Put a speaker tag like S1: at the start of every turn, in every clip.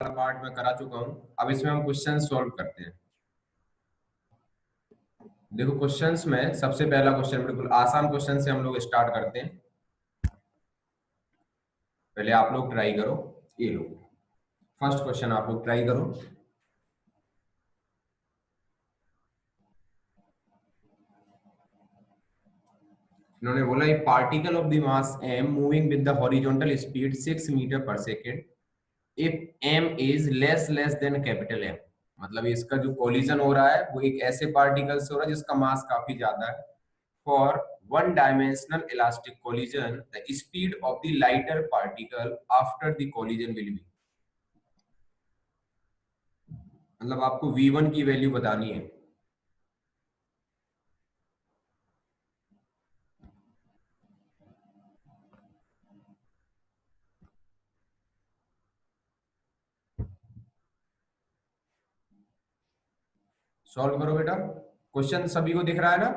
S1: Part में करा चुका हूं। अब इसमें हम क्वेश्चन सॉल्व करते हैं। देखो क्वेश्चंस में सबसे पहला क्वेश्चन बिल्कुल आसान क्वेश्चन से हम लोग स्टार्ट करते हैं। पहले आप लोग ट्राई करो, ये लो फर्स्ट क्वेश्चन आप लोग ट्राई करो। इन्होंने बोला a particle of the mass m moving with the horizontal speed 6 metre per second if m is less than capital M। मतलब इसका जो कोलिजन हो रहा है वो एक ऐसे पार्टिकल से हो रहा है जिसका मास काफी ज्यादा है। For one dimensional elastic collision the speed of the lighter particle after the collision will be. मतलब आपको v1 की वैल्यू बतानी है। सॉल्व करो बेटा। क्वेश्चन सभी को दिख रहा है ना?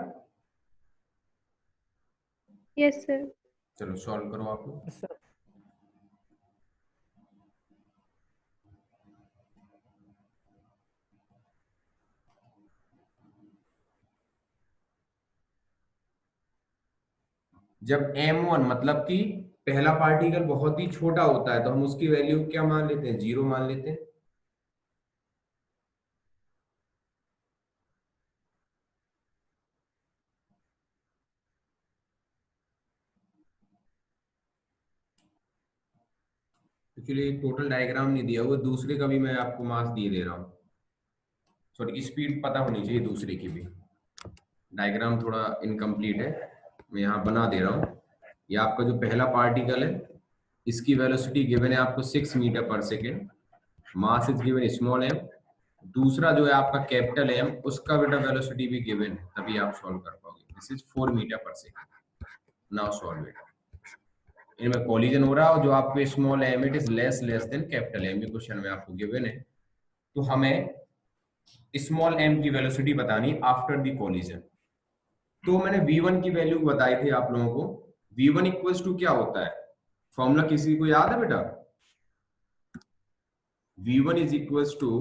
S2: Yes sir.
S1: चलो सॉल्व करो आप लोग। जब m1 मतलब कि पहला पार्टिकल बहुत ही छोटा होता है तो हम उसकी वैल्यू क्या मान लेते हैं? 0 मान लेते हैं। एक्चुअली टोटल डायग्राम नहीं दिया हुआ, दूसरे का भी मैं आपको मास दिए दे रहा हूँ। सॉरी, स्पीड पता होनी चाहिए दूसरे की भी। डायग्राम थोड़ा इनकम्प्लीट है, मैं यहाँ बना दे रहा हूँ। ये आपका जो पहला पार्टिकल है इसकी वेलोसिटी गिवन है आपको 6 metre per second, mass is given small m। दूसरा जो है आपका कैपिटल M, उसका बेटा वेलोसिटी भी गिवन है, तभी आप सॉल्व कर पाओगे। This is 4 metre per second. Now solve it. इनमें कोलिजन हो रहा है और जो आपको small m it is less than capital M, ये क्वेश्चन में आपको गिवन है। तो हमें स्मॉल m की वेलोसिटी बतानी आफ्टर द कोलिजन। तो मैंने v1 की वैल्यू बताई थी आप लोगों को। v1 इक्वल्स टू क्या होता है? फॉर्मूला किसी को याद है बेटा? v1 is equals to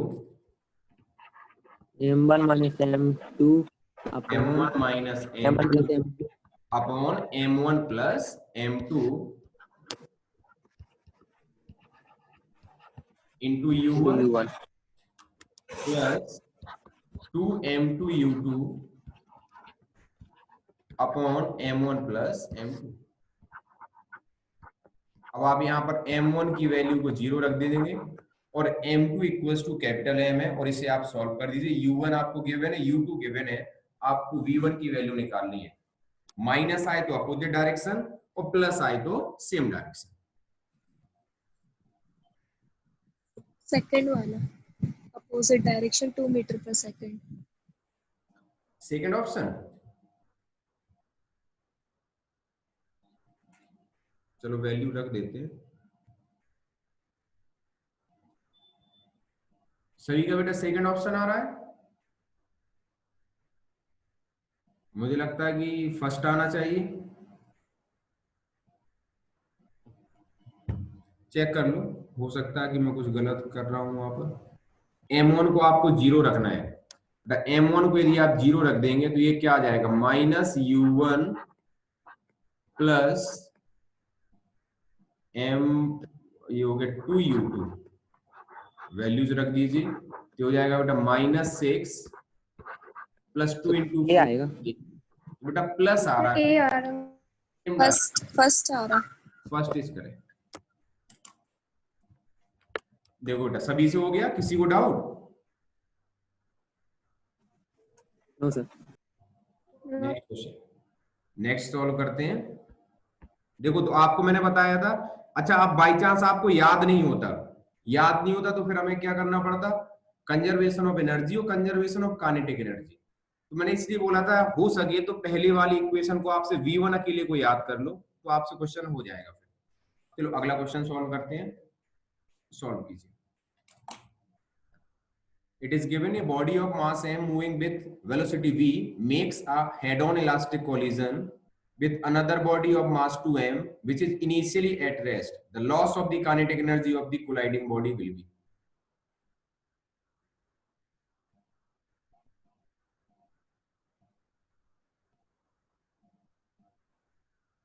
S3: m1 minus m2 upon
S1: m1 minus
S3: m1
S1: m2
S3: plus m2
S1: upon m1 plus m2 into u1
S3: u1
S1: plus 2m2 u2 upon m1 plus m2। अब आप यहाँ पर m1 की वैल्यू को 0 रख दे देंगे और m2 equals to capital M है और इसे आप सॉल्व कर दीजिए। u1 आपको गिवन है, u2 गिवन है, आपको v1 की वैल्यू निकालनी है। माइनस आए तो अपोजिट डायरेक्शन और प्लस आए तो सेम डायरेक्शन।
S2: सेकंड वाला अपोजिट डायरेक्शन 2 मीटर पर सेकंड।
S1: Second option. चलो वैल्यू रख देते हैं। सही का बेटा सेकंड ऑप्शन आ रहा है। मुझे लगता है कि फर्स्ट आना चाहिए। चेक कर लो, हो सकता है कि मैं कुछ गलत कर रहा हूं। वहां पर m1 को आपको 0 रखना है। m1 को यदि आप 0 रख देंगे तो ये क्या आ जाएगा? माइनस u1 प्लस m, ये हो गया 2u2। वैल्यूज रख दीजिए तो हो जाएगा बेटा -6 प्लस 2 इंटू
S3: ये आएगा
S1: बेटा प्लस आ रहा
S2: ए
S1: है।
S2: आ रहा, फर्स्ट आ रहा।
S1: फर्स्ट इज करें। देखो बेटा सभी से हो गया, किसी को doubt?
S3: No sir.
S1: Next question, next solve करते हैं। देखो तो आपको मैंने बताया था। अच्छा, आप बाई चांस आपको याद नहीं होता तो फिर हमें क्या करना पड़ता? कंजर्वेशन ऑफ एनर्जी और कंजर्वेशन ऑफ काइनेटिक एनर्जी। तो मैंने इसलिए बोला था हो सके तो पहले वाली इक्वेशन को आपसे v1 अकेले को याद कर लो तो आपसे क्वेश्चन हो जाएगा। फिर चलो अगला क्वेश्चन सॉल्व करते हैं। सॉल्व कीजिए। It is given a body of mass m moving with velocity v makes a head-on elastic collision with another body of mass 2m which is initially at rest. The loss of the kinetic energy of the colliding body will be.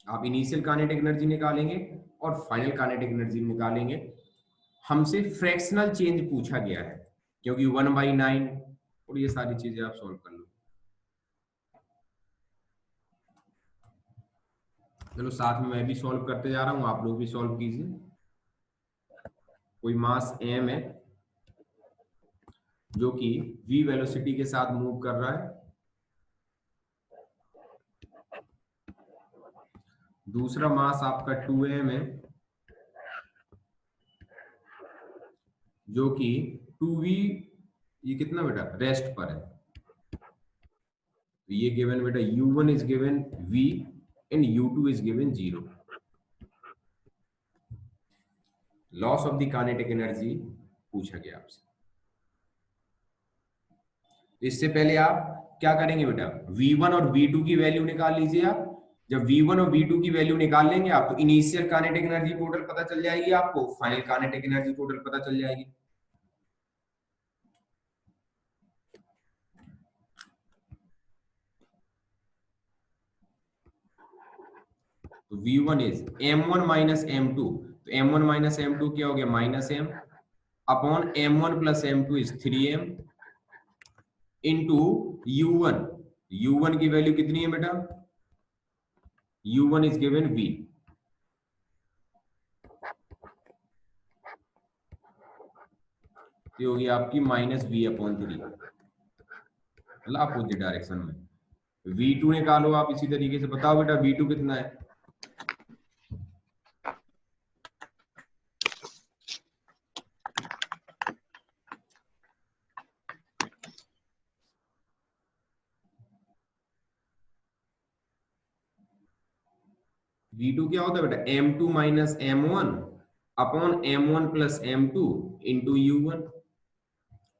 S1: आप initial kinetic energy निकालेंगे और final kinetic energy निकालेंगे। हमसे fractional change पूछा गया है क्योंकि 1/9 और ये सारी चीजें आप सॉल्व कर लो। चलो साथ में मैं भी सॉल्व करते जा रहा हूं, आप लोग भी सॉल्व कीजिए। कोई मास m है जो कि v वेलोसिटी के साथ मूव कर रहा है, दूसरा मास आपका 2m है जो कि 2v, ये कितना बेटा रेस्ट पर है, तो ये गिवन बेटा u1 is given v and u2 is given 0। Loss of the kinetic energy पूछा गया आपसे। तो इससे पहले आप क्या करेंगे बेटा, v1 और v2 की वैल्यू निकाल लीजिए आप। जब v1 और v2 की वैल्यू निकाल लेंगे आप तो इनिशियल काइनेटिक एनर्जी टोटल पता चल जाएगी आपको, फाइनल काइनेटिक एनर्जी टोटल पता चल जाएगी। तो v1 is m1 minus m2, तो m1 माइनस m2 क्या हो गया minus m upon m1 plus m2 is 3m into u1, u1 की वैल्यू कितनी है बेटा, u1 इज गिवन v, ये होगी आपकी माइनस v अपॉन 3, मतलब अपोजिट डायरेक्शन में। v2 निकालो आप इसी तरीके से, बताओ बेटा v2 कितना है, v2 क्या होता है बेटा m2 minus m1 upon m1 plus m2 into u1,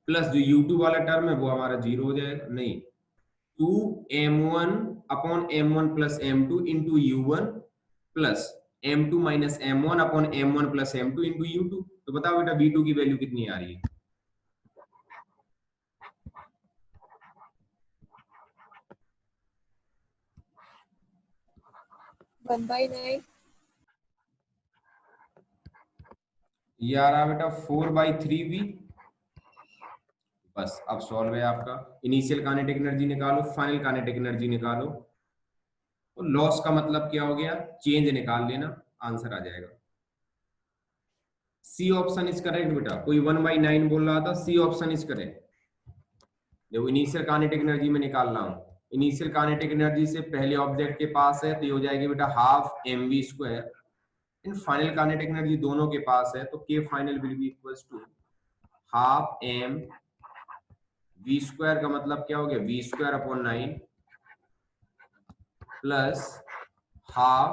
S1: plus जो u2 वाला टर्म है वो हमारा 0 हो जाएगा, नहीं 2m1 upon m1 plus m2 into u1 plus m2 minus m1 upon m1 plus m2 into u2। तो बताओ बेटा v2 की वैल्यू कितनी आ रही है,
S2: वन बाई 9।
S1: ये आ रहा है बेटा 4/3v। बस अब सॉल्व है आपका, इनिशियल काइनेटिक एनर्जी निकालो, फाइनल काइनेटिक एनर्जी निकालो, तो लॉस का मतलब क्या हो गया, चेंज निकाल लेना, आंसर आ जाएगा। सी ऑप्शन इज करेक्ट बेटा, कोई 1/9 बोल रहा था, सी ऑप्शन इज करेक्ट। देखो इनिशियल काइनेटिक एनर्जी में निकाल रहा हूं, इनिशियल काइनेटिक एनर्जी से पहले ऑब्जेक्ट के पास है तो ये हो जाएगी बेटा half mv², in final kinetic energy दोनों के पास है तो k final will be equals to half m v² का मतलब क्या हो गया v² upon 9 plus half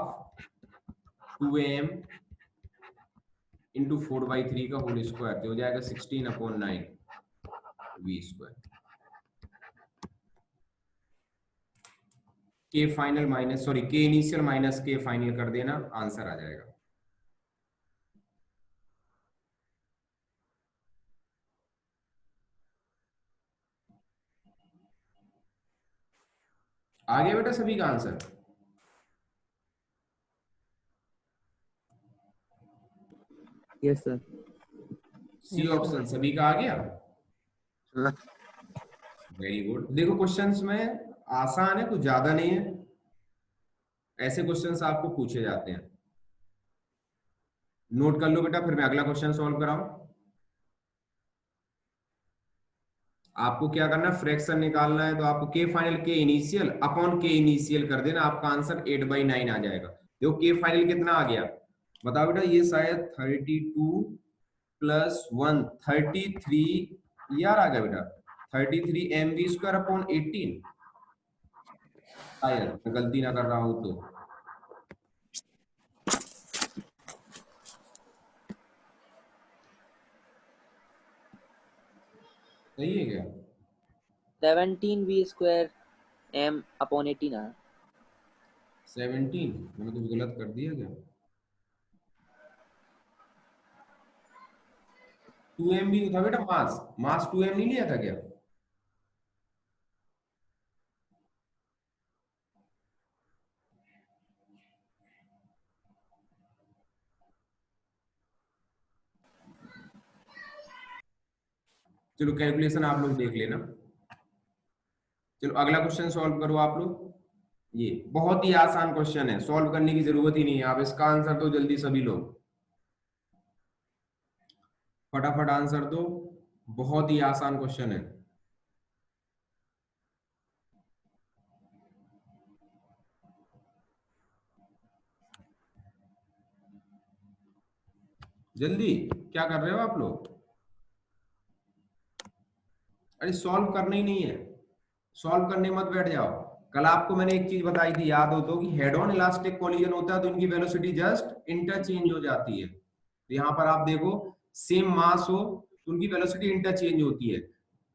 S1: 2m into 4/3 का होल स्क्वायर, तो हो जाएगा 16 अपॉन 9 v²। के फाइनल माइनस सॉरी के इनिशियल माइनस के फाइनल कर देना, आंसर आ जाएगा। आ गया बेटा सभी का answer,
S3: yes sir.
S1: C option सभी का आ गया, वेरी गुड। देखो क्वेश्चंस में आसान है, कुछ ज्यादा नहीं है, ऐसे क्वेश्चंस आपको पूछे जाते हैं, नोट कर लो बेटा, फिर मैं अगला क्वेश्चन सॉल्व कराऊं। आपको क्या करना है, फ्रैक्शन निकालना है, तो आपको के फाइनल के इनिशियल अपॉन के इनिशियल कर देना, आपका आंसर 8/9 आ जाएगा। देखो के फाइनल कितना आ गया, बताओ बेटा, ये शायद 32 प्लस 1 33 यार आ गया बेटा 33 mv² अपॉन 18, शायद मैं गलती ना कर रहा हूं तो। सही है क्या,
S3: 17v² m अपॉन 18 है।
S1: 17 मैंने कुछ गलत कर दिया क्या, 2m भी था बेटा, मास मास 2m नहीं लिया था क्या, चलो कैलकुलेशन आप लोग देख लेना। चलो अगला क्वेश्चन सॉल्व करो आप लोग। ये बहुत ही आसान क्वेश्चन है, सॉल्व करने की जरूरत ही नहीं है, आप इसका आंसर दो जल्दी सभी लोग, फटाफट आंसर दो, बहुत ही आसान क्वेश्चन है। जल्दी, क्या कर रहे हो आप लोग? अरे सॉल्व करना ही नहीं है, सॉल्व करने मत बैठ जाओ। कल आपको मैंने एक चीज बताई थी, याद हो तो, कि हेड ऑन इलास्टिक कोलिजन होता है तो इनकी वेलोसिटी जस्ट इंटरचेंज हो जाती है। तो यहाँ पर आप देखो, सेम मास हो तो उनकी वेलोसिटी इंटरचेंज होती है।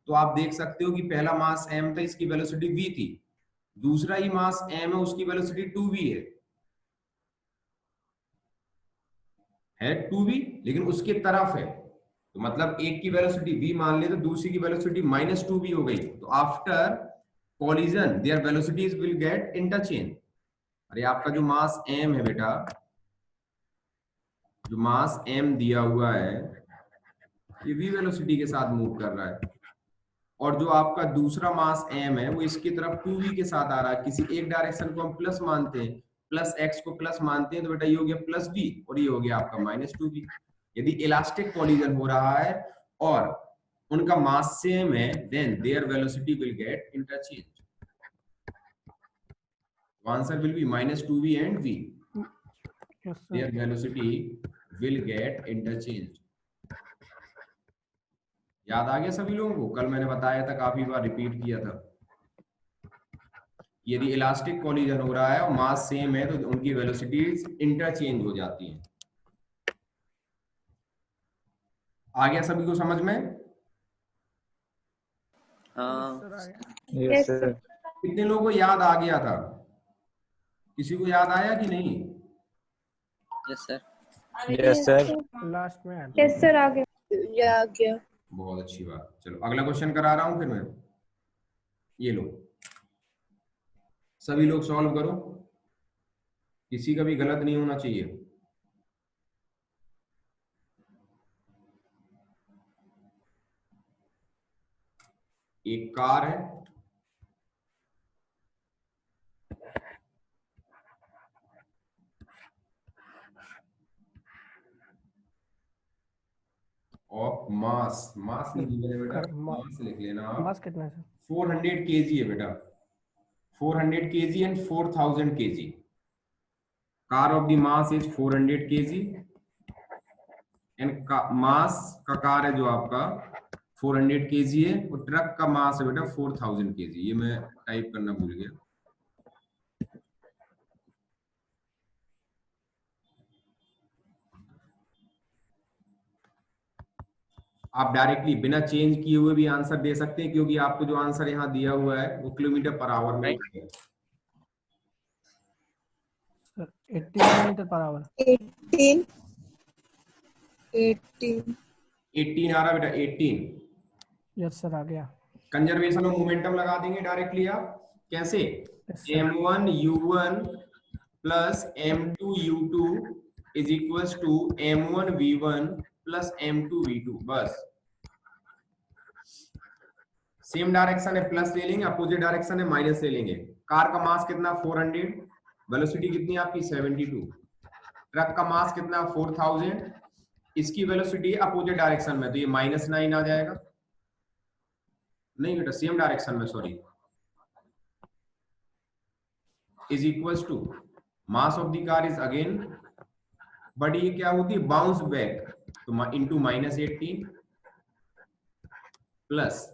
S1: तो आप देख सकते हो कि पहला मास m था, इसकी वेलोसिटी v थी, दूसरा ही मास m है, उसकी वेलोसिटी 2v है 2v, लेकिन उसके तरफ है। तो मतलब एक की वेलोसिटी v मान ले तो दूसरी की वेलोसिटी -2v हो गई। तो after collision there velocities will get interchange. अरे आपका जो मास m है बेटा, जो मास m दिया हुआ है, ये v वेलोसिटी के साथ मूव कर रहा है, और जो आपका दूसरा मास m है वो इसकी तरफ 2v के साथ आ रहा है। किसी एक डायरेक्शन को हम प्लस मानते हैं, प्लस x को प्लस मानते हैं, तो बेटा ये हो गया प्लस v और ये हो गया आपका -2v। यदि इलास्टिक कॉलिजन हो रहा है और उनका मास सेम है, then their velocity will get interchange. Answer will be -2v and v,
S4: Yes, sir.
S1: Their velocity will get interchange. याद आ गया सभी लोगों को? कल मैंने बताया था, काफी बार रिपीट किया था। यदि इलास्टिक कॉलिजन हो रहा है और मास सेम है तो उनकी वेलोसिटीज इंटरचेंज हो जाती हैं। आ गया सभी को समझ में?
S3: हाँ
S4: Sir, I-
S5: Yes, sir.
S1: कितने लोगों को याद आ गया था? किसी को याद आया कि नहीं?
S3: Yes sir.
S5: Yes, sir.
S4: last में add
S2: यस सर आ गया।
S1: बहुत अच्छी बात। चलो अगला क्वेश्चन करा रहा हूं फिर मैं, ये लो, सभी लोग सॉल्व करो, किसी का भी गलत नहीं होना चाहिए। एक कार है, और मास नहीं दिया बेटा, मास लिख लेना आप।
S4: मास कितना है सर?
S1: 400 kg है बेटा, 400 kg and 4000 kg। Car of the mass is 400 kg and mass का कार है जो आपका 400 kg है, और ट्रक का मास है बेटा 4000 kg। ये मैं टाइप करना भूल गया। आप डायरेक्टली बिना चेंज किए हुए भी आंसर दे सकते हैं, क्योंकि आपको जो आंसर यहाँ दिया हुआ है वो किलोमीटर पर आवर में
S3: Right.
S1: है।
S4: Sir 80 kilometre per hour.
S2: 18
S1: 18 आ रहा बेटा, 18।
S4: यस सर आ गया।
S1: कंजर्वेशन ऑफ मोमेंटम लगा देंगे डायरेक्टली। आप कैसे?
S4: Yes, sir.
S1: m1 u1 plus m2 u2 is equals to m1 v1 plus m2 v2। बस सेम डायरेक्शन है, प्लस ले लेंगे, अपोजिट डायरेक्शन है, माइनस ले लेंगे। कार का मास कितना? 400, वेलोसिटी कितनी है आपकी? 72। ट्रक का मास कितना? 4000, इसकी वेलोसिटी अपोजिट डायरेक्शन में, तो ये -9 आ जाएगा। नहीं बेटा, सेम डायरेक्शन में, sorry, is equals to mass of the car is again, but ये क्या होती है? बाउंस बैक, तो इंटू -18 प्लस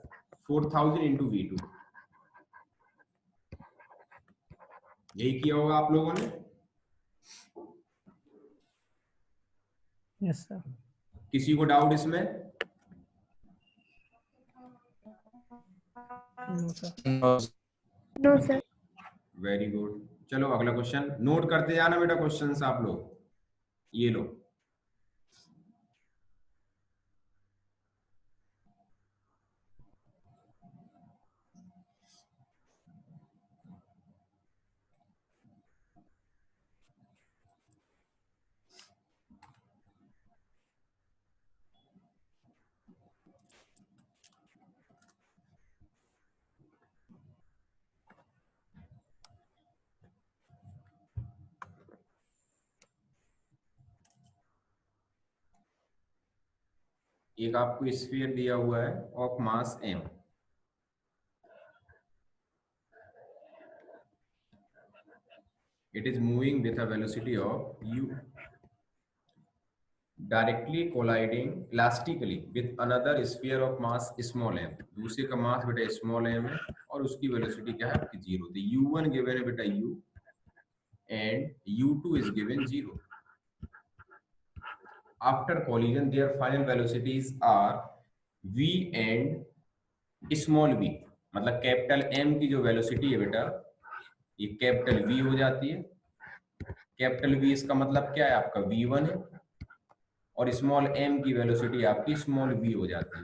S1: 4000 इंटू v2। यही किया होगा आप लोगों ने।
S4: Yes sir.
S1: किसी को डाउट इसमें?
S4: No sir.
S5: No,
S2: no sir.
S1: Very good. चलो अगला क्वेश्चन नोट करते जाना बेटा, क्वेश्चंस आप लोग। ये लो, एक आपको स्फीयर दिया हुआ है of mass m, it is moving with a velocity of u, directly colliding elastically with another sphere of mass small m. दूसरे का मास बेटा स्मॉल m है और उसकी वेलोसिटी क्या है आपकी 0. तो u1 गिवन है बेटा u and u2 is given 0. After collision their final velocities are v and small v. मतलब कैपिटल m की जो वेलोसिटी है बेटा ये कैपिटल v हो जाती है. कैपिटल v इसका मतलब क्या है आपका v1 है और स्मॉल m की वेलोसिटी आपकी स्मॉल v हो जाती है.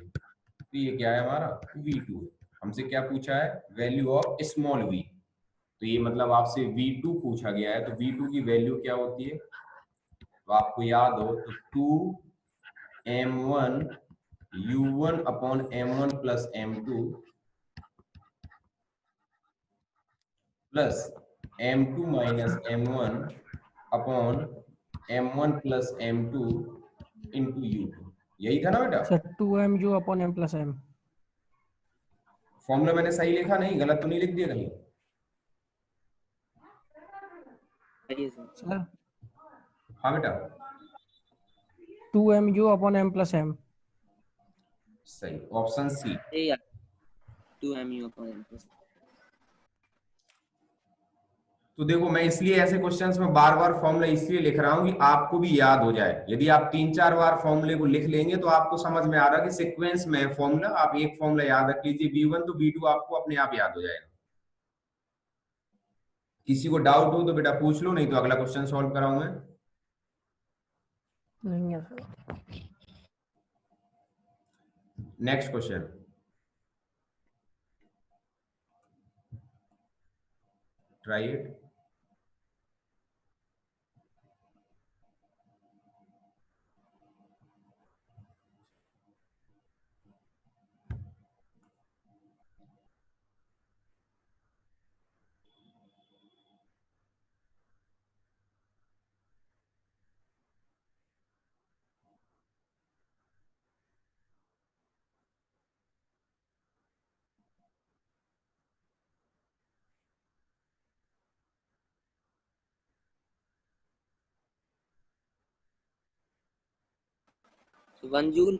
S1: तो ये क्या है हमारा v2 है. हमसे क्या पूछा है वैल्यू ऑफ स्मॉल v. तो ये मतलब आपसे v2 पूछा गया है. तो v2 की वैल्यू क्या होती है तो आपको याद हो तो 2m1 u1 upon m1 plus m2 plus m2 minus m1 upon m1 plus m2 into u2. यही था ना बेटा.
S4: Sir 2mu upon m plus m.
S1: Formula मैंने सही लिखा नहीं गलत तो नहीं लिख दिया कहीं.
S3: सही है सर।
S4: सर
S1: हाँ बेटा
S4: 2mu upon m plus m.
S1: सही ऑप्शन सी.
S3: सही है 2mu अपॉन m प्लस।
S1: तो देखो मैं इसलिए ऐसे क्वेश्चंस में बार बार फॉर्मूला इसलिए लिख रहा हूं कि आपको भी याद हो जाए. यदि आप 3-4 बार फॉर्मूले को लिख लेंगे तो आपको समझ में आ रहा है कि सीक्वेंस में फॉर्मूला. आप एक फॉर्मूला याद रख लीजिए v1 तो v2 आपको अपने आप याद हो जाएगा. किसी को डाउट हो तो बेटा पूछ लो नहीं तो अगला क्वेश्चन सॉल्व कराऊं मैं.
S4: नहीं है sir.
S1: Next question try it.
S3: So 1 joule.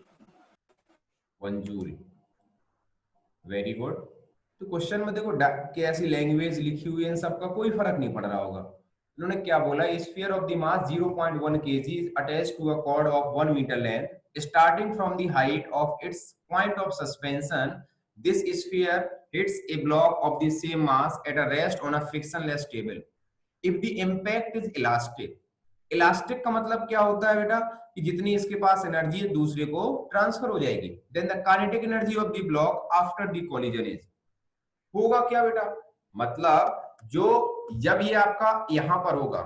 S1: 1 joule. Very good. तो क्वेश्चन में देखो कैसी लैंग्वेज लिखी हुई है इन सबका कोई फर्क नहीं पड़ रहा होगा. इन्होंने क्या बोला sphere of the mass 0.1 kg is attached to a cord of 1 meter length starting from the height of its point of suspension. This sphere hits a block of the same mass at a rest on a frictionless table. If the impact is elastic. Elastic का मतलब क्या होता है बेटा कि जितनी इसके पास energy है दूसरे को ट्रांसफर हो जाएगी. Then the kinetic energy of the block after the collision is होगा क्या बेटा मतलब जो जब ये आपका यहां पर होगा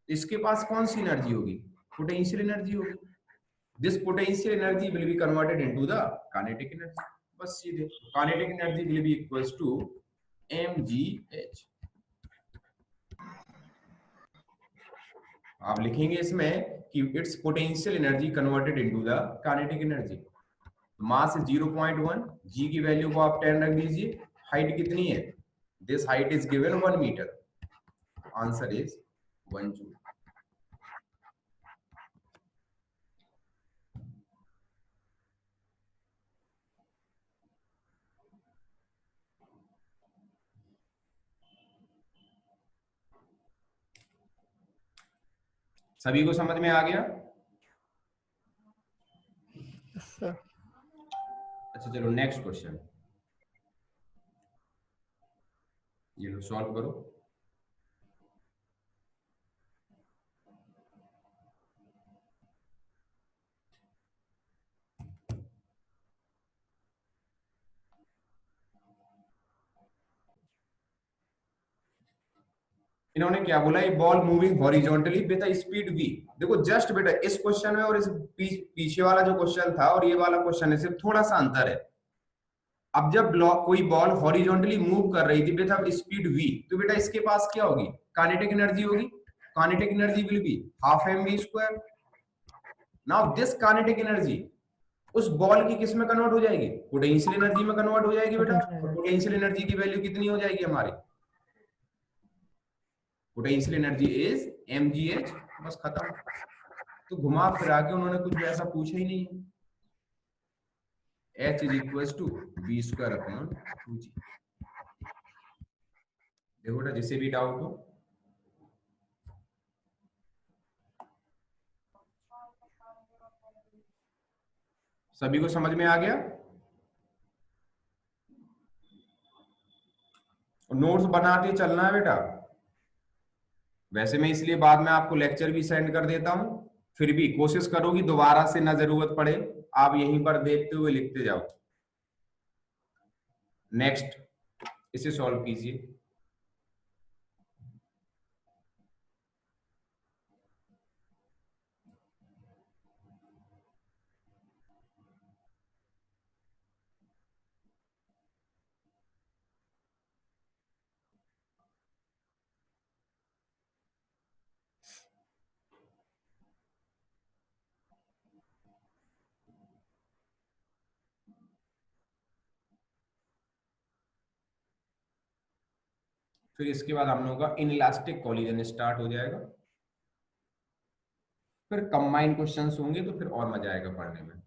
S1: इसके पास कौन सी एनर्जी होगी पोटेंशियल एनर्जी होगी. This potential energy will be converted into the kinetic energy. बस सीधे kinetic energy will be equals to mgh. आप लिखेंगे इसमें कि it's potential energy converted into the kinetic energy. Mass 0.1 g की वैल्यू को आप 10 रख दीजिए. हाइट कितनी है this height is given 1 metre. Answer is 1 joule. सभी को समझ में आ गया.
S4: सर
S1: अच्छा चलो नेक्स्ट क्वेश्चन ये लो सॉल्व करो. इन्होंने क्या बोला ये ball moving horizontally with a speed v. देखो जस्ट बेटा इस क्वेश्चन में और इस पीछे वाला जो क्वेश्चन था और ये वाला क्वेश्चन है सिर्फ थोड़ा सा अंतर है. अब जब ब्लॉक कोई बॉल हॉरिजॉन्टली मूव कर रही थी विद अ स्पीड v तो बेटा इसके पास क्या होगी काइनेटिक एनर्जी होगी. Kinetic energy will be half mv square. Now this kinetic energy उस बॉल की किस में कन्वर्ट हो जाएगी? पोटेंशियल एनर्जी में कन्वर्ट हो जाएगी बेटा।
S4: Potential energy.
S1: पोटेंशियल एनर्जी की वैल्यू कितनी हो जाएगी हमारी? पोटेंशियल एनर्जी इज mgh, बस खत्म। तो घुमा फिरा के उन्होंने कुछ वैसा पूछा ही नहीं है। h is equal to v square upon 2g। देखो बेटा, जिसे भी डाउट हो सभी को समझ में आ गया? नोट्स बनाते चलना है बेटा। वैसे मैं इसलिए बाद में आपको लेक्चर भी सेंड कर देता हूं, फिर भी कोशिश करो कि दोबारा से ना जरूरत पड़े, आप यहीं पर देखते हुए लिखते जाओ। नेक्स्ट, इसे सॉल्व कीजिए। फिर इसके बाद हम लोगों का इनइलास्टिक कोलिजन स्टार्ट हो जाएगा। फिर कंबाइंड क्वेश्चंस होंगे तो फिर और मजा आएगा पढ़ने में।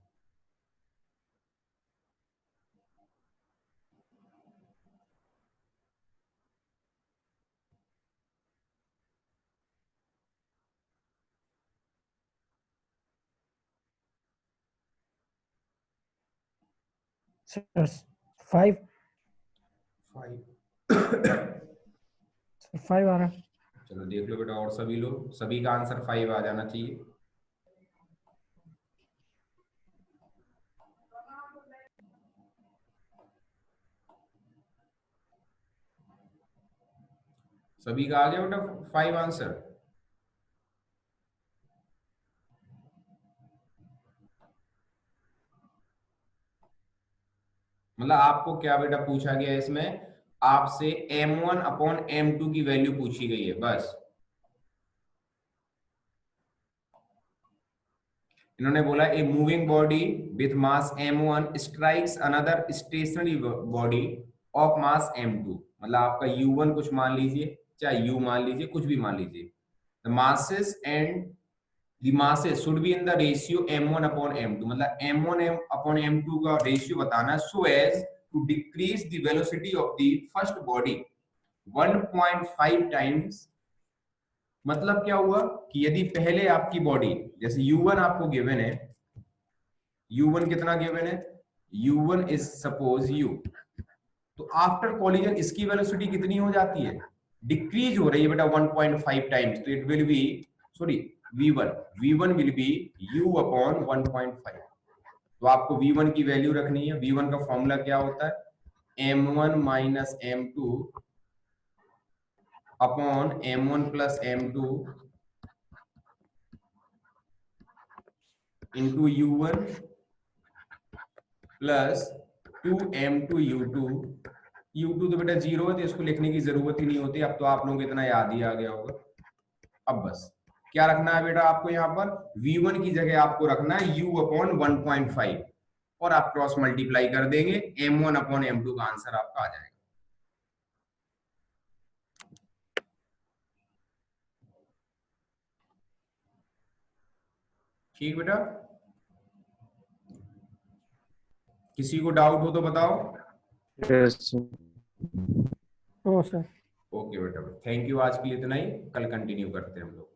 S4: Sir, 5 5 आ रहा है।
S1: चलो देख लो बेटा, और सभी लोग, सभी का आंसर 5 आ जाना चाहिए। सभी का आ गया बेटा 5 आंसर। मतलब आपको क्या बेटा पूछा गया है इसमें? आपसे m1 अपॉन m2 की वैल्यू पूछी गई है बस। इन्होंने बोला a moving body with mass m1 strikes another stationary body of mass m2। मतलब आपका u1 कुछ मान लीजिए, चाहे u मान लीजिए, कुछ भी मान लीजिए। The masses and the masses should be in the ratio m1 upon m2। मतलब m1 अपॉन m2 का रेशियो बताना है, so as to decrease the velocity of the first body 1.5 times. मतलब क्या हुआ कि यदि पहले आपकी बॉडी, जैसे u1 आपको गिवन है, u1 कितना गिवन है? u1 इज सपोज u, तो आफ्टर कॉलिजन इसकी वेलोसिटी कितनी हो जाती है? डिक्रीज हो रही है बेटा 1.5 टाइम्स। तो it will be, sorry, v1 will be u upon 1.5। तो आपको v1 की वैल्यू रखनी है। v1 का फॉर्मूला क्या होता है? m1 minus m2 upon m1 plus m2 into u1 plus 2m2 u2 तो बेटा 0 है, तो इसको लिखने की जरूरत ही नहीं होती। अब तो आप लोगों को इतना याद ही आ गया होगा। अब बस क्या रखना है बेटा आपको यहाँ पर? v1 की जगह आपको रखना है u अपॉन 1.5 और आप क्रॉस मल्टीप्लाई कर देंगे, m1 अपॉन m2 का आंसर आपका आ जाएगा। ठीक बेटा, किसी को डाउट हो तो बताओ।
S5: Yes, sir.
S4: ओ सर।
S1: ओके बेटा, थैंक यू। आज के लिए इतना ही, कल कंटिन्यू करते हैं हम लोग।